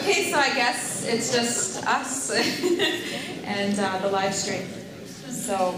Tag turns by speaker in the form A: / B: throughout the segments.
A: Okay, so I guess it's just us and the live stream. So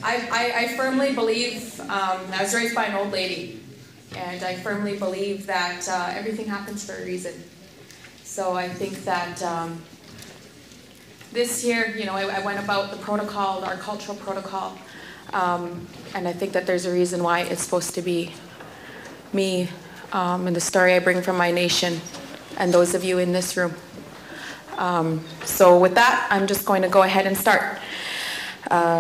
A: I firmly believe, I was raised by an old lady, and I firmly believe that everything happens for a reason. So I think that this year, you know, I went about the protocol, our cultural protocol, and I think that there's a reason why it's supposed to be me and the story I bring from my nation and those of you in this room. So with that, I'm just going to go ahead and start.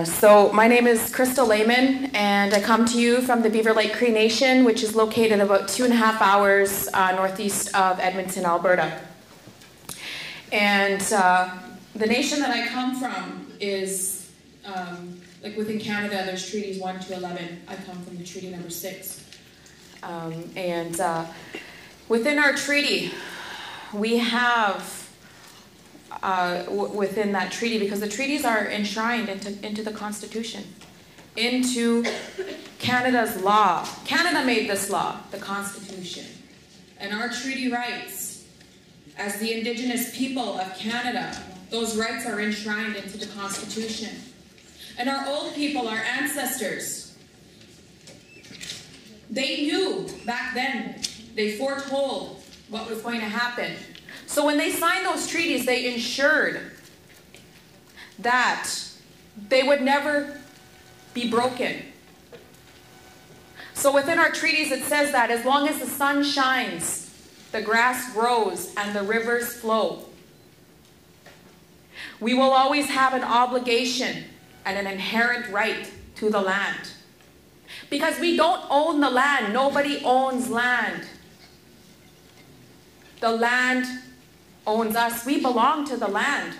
A: So my name is Crystal Lameman, and I come to you from the Beaver Lake Cree Nation, which is located about 2.5 hours northeast of Edmonton, Alberta. And the nation that I come from is, like within Canada, there's treaties 1 to 11. I come from the treaty number 6. And within our treaty, we have, within that treaty, because the treaties are enshrined into the Constitution, into Canada's law. Canada made this law, the Constitution. And our treaty rights, as the Indigenous people of Canada, those rights are enshrined into the Constitution. And our old people, our ancestors, they knew back then, they foretold what was going to happen. So when they signed those treaties, they ensured that they would never be broken. So within our treaties, it says that as long as the sun shines, the grass grows, and the rivers flow, we will always have an obligation and an inherent right to the land. Because we don't own the land. Nobody owns land. The land owns us. We belong to the land.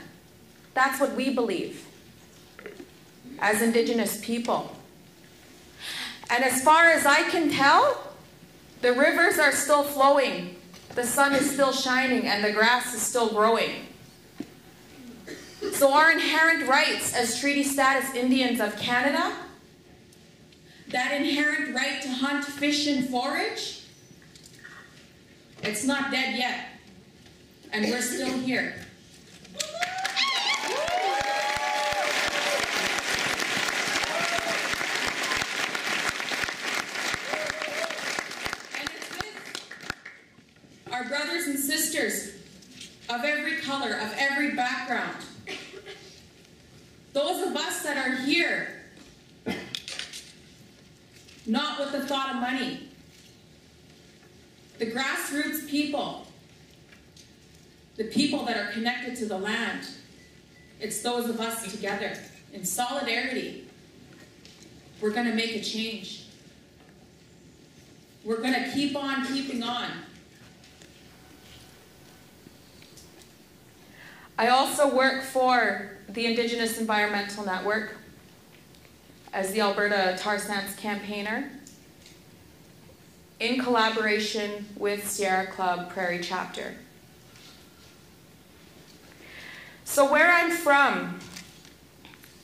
A: That's what we believe as Indigenous people. And as far as I can tell, the rivers are still flowing, the sun is still shining, and the grass is still growing. So our inherent rights as treaty status Indians of Canada, that inherent right to hunt, fish, and forage, it's not dead yet. And we're still here. And it's with our brothers and sisters of every color, of every background. Those of us that are here, not with the thought of money. The grassroots people, the people that are connected to the land, it's those of us together in solidarity. We're going to make a change. We're going to keep on keeping on. I also work for the Indigenous Environmental Network as the Alberta tar sands campaigner in collaboration with Sierra Club Prairie Chapter. So where I'm from,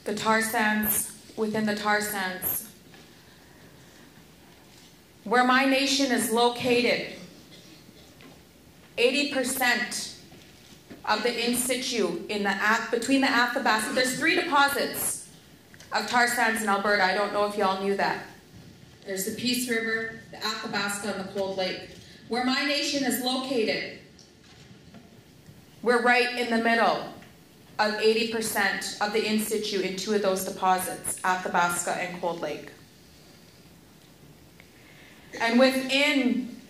A: the tar sands, within the tar sands, where my nation is located, 80% of the in situ in the between the Athabasca, there's 3 deposits of tar sands in Alberta. I don't know if y'all knew that. There's the Peace River, the Athabasca, and the Cold Lake. Where my nation is located, we're right in the middle of 80% of the in situ in 2 of those deposits, Athabasca and Cold Lake. And within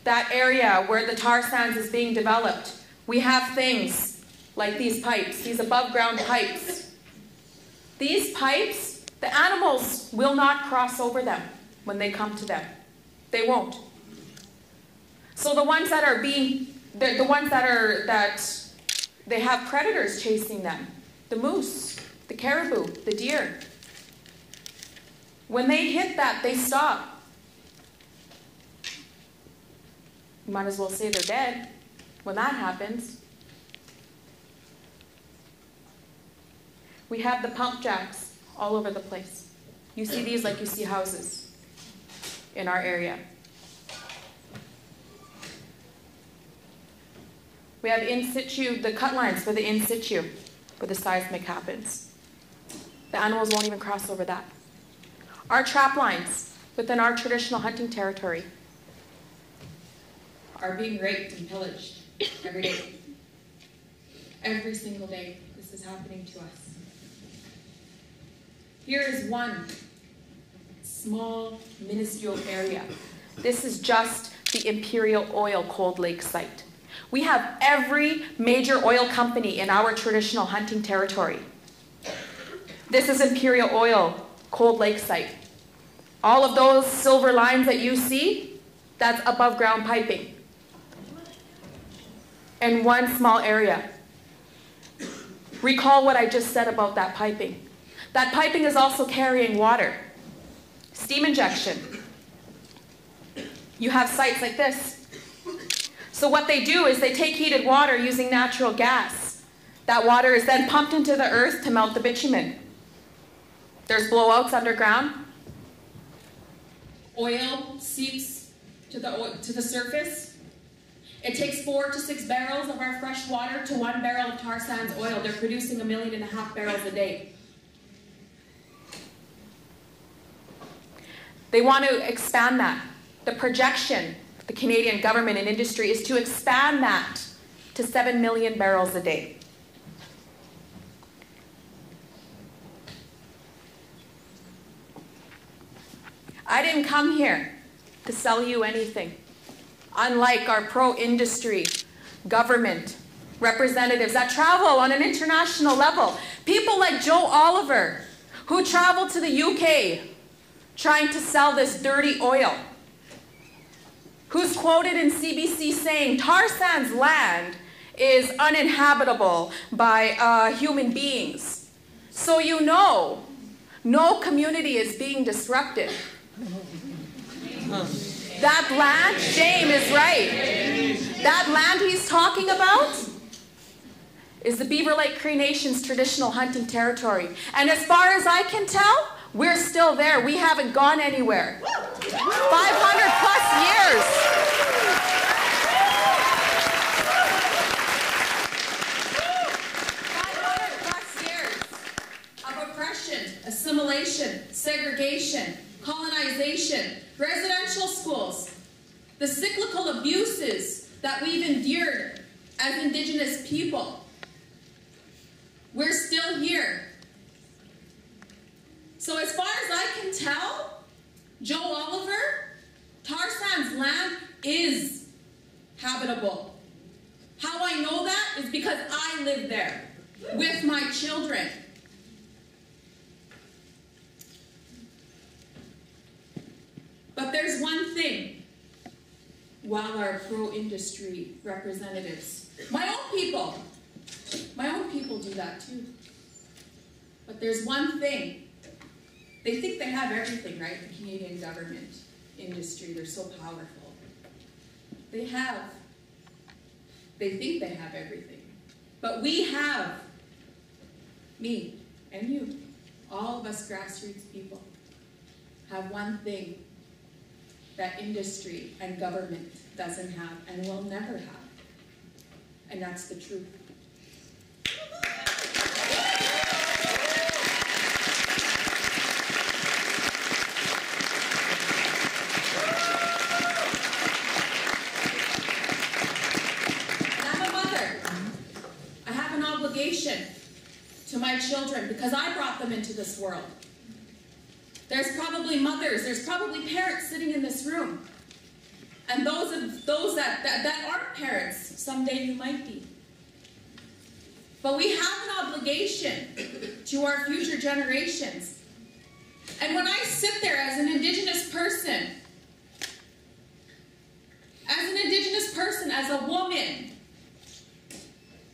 A: that area where the tar sands is being developed, we have things like these pipes, these above ground pipes. These pipes, the animals will not cross over them when they come to them. They won't. So the ones that are they have predators chasing them. The moose, the caribou, the deer. When they hit that, they stop. You might as well say they're dead when that happens. We have the pump jacks all over the place. You see these like you see houses in our area. We have in situ, the cut lines for the in situ, where the seismic happens. The animals won't even cross over that. Our trap lines within our traditional hunting territory are being raped and pillaged every day. Every single day, this is happening to us. Here is one small, minuscule area. This is just the Imperial Oil Cold Lake site. We have every major oil company in our traditional hunting territory. This is Imperial Oil Cold Lake site. All of those silver lines that you see, that's above ground piping. In one small area. Recall what I just said about that piping. That piping is also carrying water. Steam injection. You have sites like this. So what they do is they take heated water using natural gas. That water is then pumped into the earth to melt the bitumen. There's blowouts underground. Oil seeps to the surface. It takes 4 to 6 barrels of our fresh water to 1 barrel of tar sands oil. They're producing 1.5 million barrels a day. They want to expand that. The projection, the Canadian government and industry, is to expand that to 7 million barrels a day. I didn't come here to sell you anything. Unlike our pro-industry government representatives that travel on an international level, people like Joe Oliver, who traveled to the UK trying to sell this dirty oil, who's quoted in CBC saying tar sands land is uninhabitable by human beings. So you know, no community is being disrupted. That land, Shame is right. That land he's talking about is the Beaver Lake Cree Nation's traditional hunting territory. And as far as I can tell, we're still there. We haven't gone anywhere. 500 plus years. 500 plus years of oppression, assimilation, segregation, colonization, residential schools, the cyclical abuses that we've endured as Indigenous people. We're still here. So as far as I can tell, Joe Oliver, tar sands land is habitable. How I know that is because I live there with my children. But there's one thing, while our pro-industry representatives, my own people do that too. But there's one thing, they think they have everything, right? The Canadian government, industry, they're so powerful. They think they have everything. But we have, me and you, all of us grassroots people, have one thing that industry and government doesn't have and will never have. And that's the truth. And I'm a mother. I have an obligation to my children because I brought them into this world. There's probably mothers, there's probably parents sitting in this room. And those that aren't parents, someday you might be. But we have an obligation to our future generations. And when I sit there as an Indigenous person, as a woman,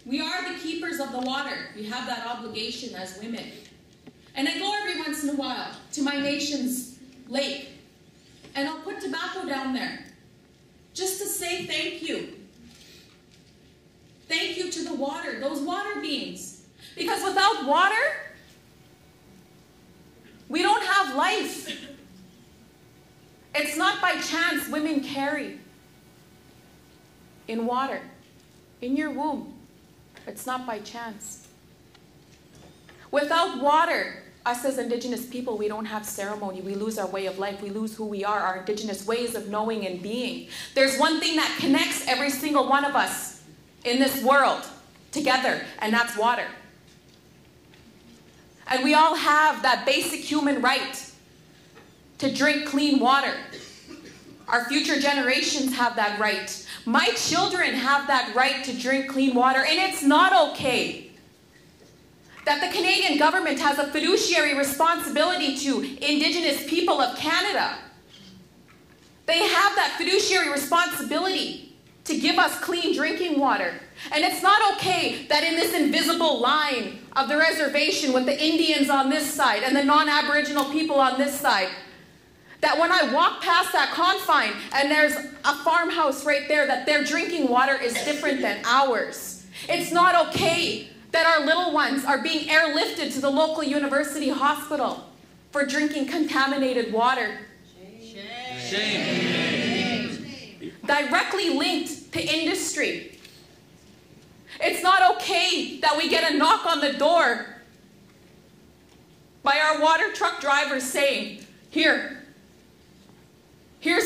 A: we are the keepers of the water. We have that obligation as women. And I go every once in a while to my nation's lake, and I'll put tobacco down there just to say thank you. Thank you to the water, those water beings. Because without water, we don't have life. It's not by chance women carry in water. in your womb. It's not by chance. Without water, us as Indigenous people, we don't have ceremony. We lose our way of life. We lose who we are, our Indigenous ways of knowing and being. There's one thing that connects every single one of us in this world together, and that's water. And we all have that basic human right to drink clean water. Our future generations have that right. My children have that right to drink clean water, and it's not okay that the Canadian government has a fiduciary responsibility to Indigenous people of Canada. They have that fiduciary responsibility to give us clean drinking water. And it's not okay that in this invisible line of the reservation with the Indians on this side and the non-Aboriginal people on this side, that when I walk past that confine and there's a farmhouse right there, that their drinking water is different than ours. It's not okay that our little ones are being airlifted to the local university hospital for drinking contaminated water. Shame. Directly linked to industry. It's not okay that we get a knock on the door by our water truck drivers saying, here's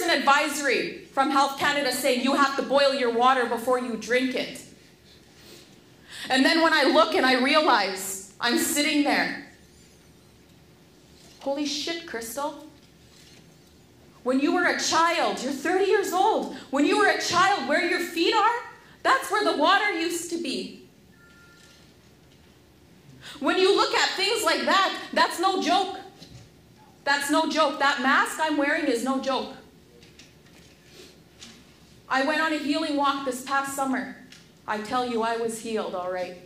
A: an advisory from Health Canada saying you have to boil your water before you drink it. And then when I look and I realize I'm sitting there, holy shit, Crystal. When you were a child, you're 30 years old. When you were a child, where your feet are, that's where the water used to be. When you look at things like that, that's no joke. That's no joke. That mask I'm wearing is no joke. I went on a healing walk this past summer. I tell you, I was healed, all right.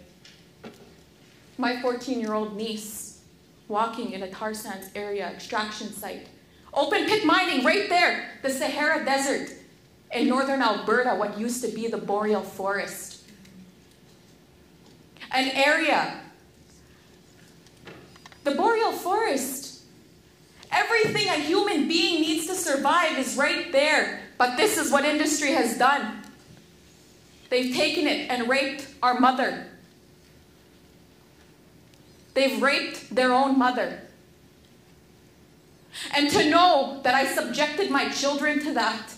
A: My 14-year-old niece, walking in a tar sands area extraction site. Open pit mining right there, the Sahara Desert in northern Alberta, what used to be the boreal forest. An area, the boreal forest. Everything a human being needs to survive is right there. But this is what industry has done. They've taken it and raped our mother. They've raped their own mother. And to know that I subjected my children to that.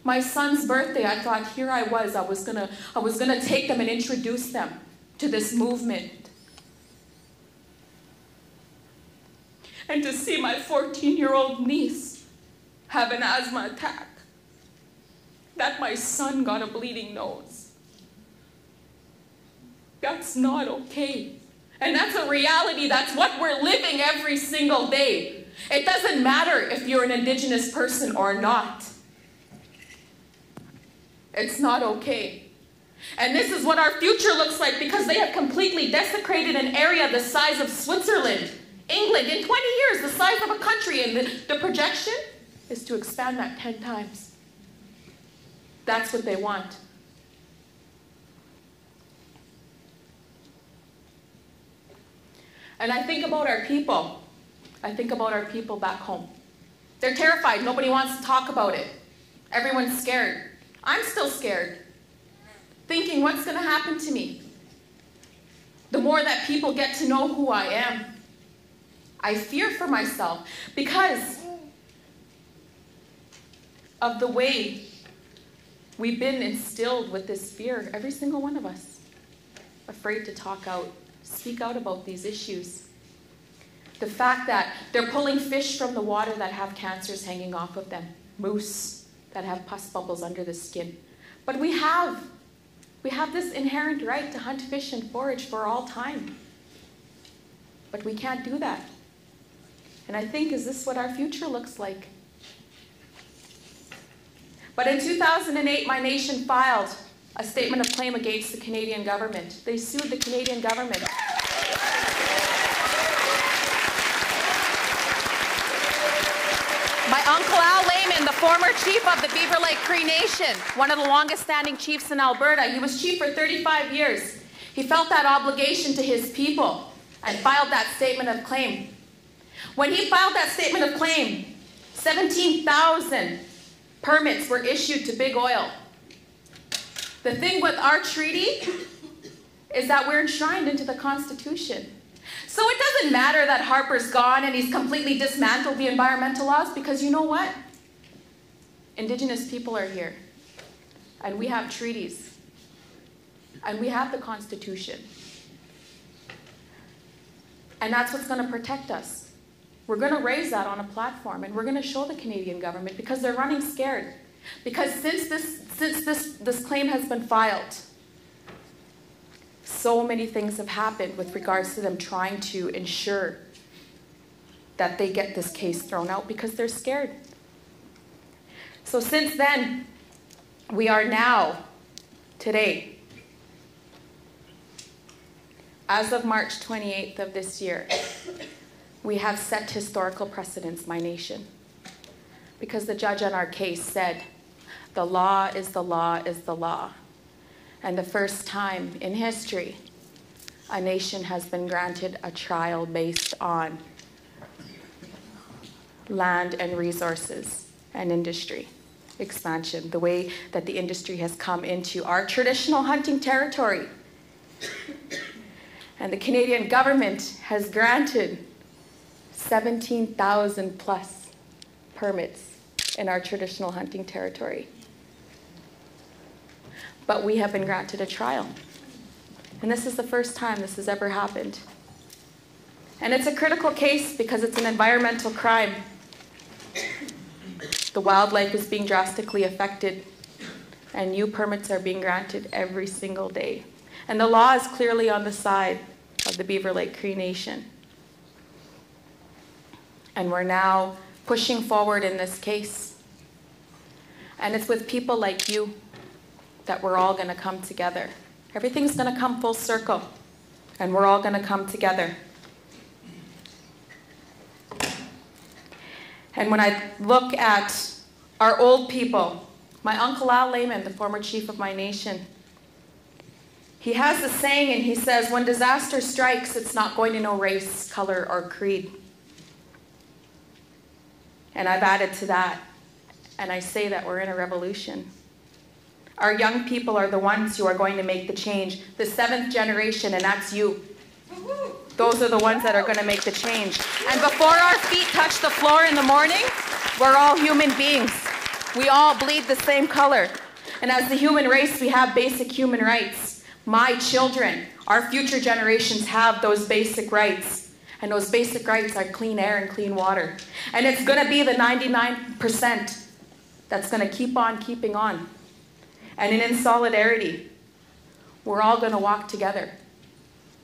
A: My son's birthday, I thought, here I was gonna take them and introduce them to this movement. And to see my 14-year-old niece have an asthma attack. That my son got a bleeding nose. That's not okay. And that's a reality. That's what we're living every single day. It doesn't matter if you're an Indigenous person or not. It's not okay. And this is what our future looks like because they have completely desecrated an area the size of Switzerland, England, in 20 years, the size of a country. And the projection is to expand that 10 times. That's what they want. And I think about our people. I think about our people back home. They're terrified. Nobody wants to talk about it. Everyone's scared. I'm still scared. Thinking, what's going to happen to me? The more that people get to know who I am, I fear for myself because of the way we've been instilled with this fear, every single one of us, afraid to talk out, speak out about these issues. The fact that they're pulling fish from the water that have cancers hanging off of them, moose that have pus bubbles under the skin. But we have this inherent right to hunt, fish, and forage for all time. But we can't do that. And I think, is this what our future looks like? But in 2008, my nation filed a statement of claim against the Canadian government. They sued the Canadian government. My uncle Al Lameman, the former chief of the Beaver Lake Cree Nation, one of the longest standing chiefs in Alberta, he was chief for 35 years. He felt that obligation to his people and filed that statement of claim. When he filed that statement of claim, 17,000 permits were issued to Big Oil. The thing with our treaty is that we're enshrined into the Constitution. So it doesn't matter that Harper's gone and he's completely dismantled the environmental laws, because you know what? Indigenous people are here, and we have treaties, and we have the Constitution. And that's what's going to protect us. We're going to raise that on a platform, and we're going to show the Canadian government, because they're running scared. Because since this claim has been filed, so many things have happened with regards to them trying to ensure that they get this case thrown out, because they're scared. So since then, we are now, today, as of March 28th of this year, we have set historical precedents, my nation. Because the judge on our case said, the law is the law is the law. And the first time in history, a nation has been granted a trial based on land and resources and industry expansion, the way that the industry has come into our traditional hunting territory. And the Canadian government has granted 17,000 plus permits in our traditional hunting territory. But we have been granted a trial. And this is the first time this has ever happened. And it's a critical case because it's an environmental crime. The wildlife is being drastically affected, and new permits are being granted every single day. And the law is clearly on the side of the Beaver Lake Cree Nation. And we're now pushing forward in this case. And it's with people like you that we're all going to come together. Everything's going to come full circle, and we're all going to come together. And when I look at our old people, my uncle Al Lameman, the former chief of my nation, he has a saying, and he says, when disaster strikes, it's not going to know race, color, or creed. And I've added to that, and I say that we're in a revolution. Our young people are the ones who are going to make the change. The 7th generation, and that's you. Those are the ones that are going to make the change. And before our feet touch the floor in the morning, we're all human beings. We all bleed the same color. And as the human race, we have basic human rights. My children, our future generations have those basic rights. And those basic rights are clean air and clean water. And it's going to be the 99% that's going to keep on keeping on. And in solidarity, we're all going to walk together.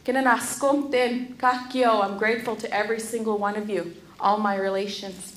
A: I'm grateful to every single one of you, all my relations.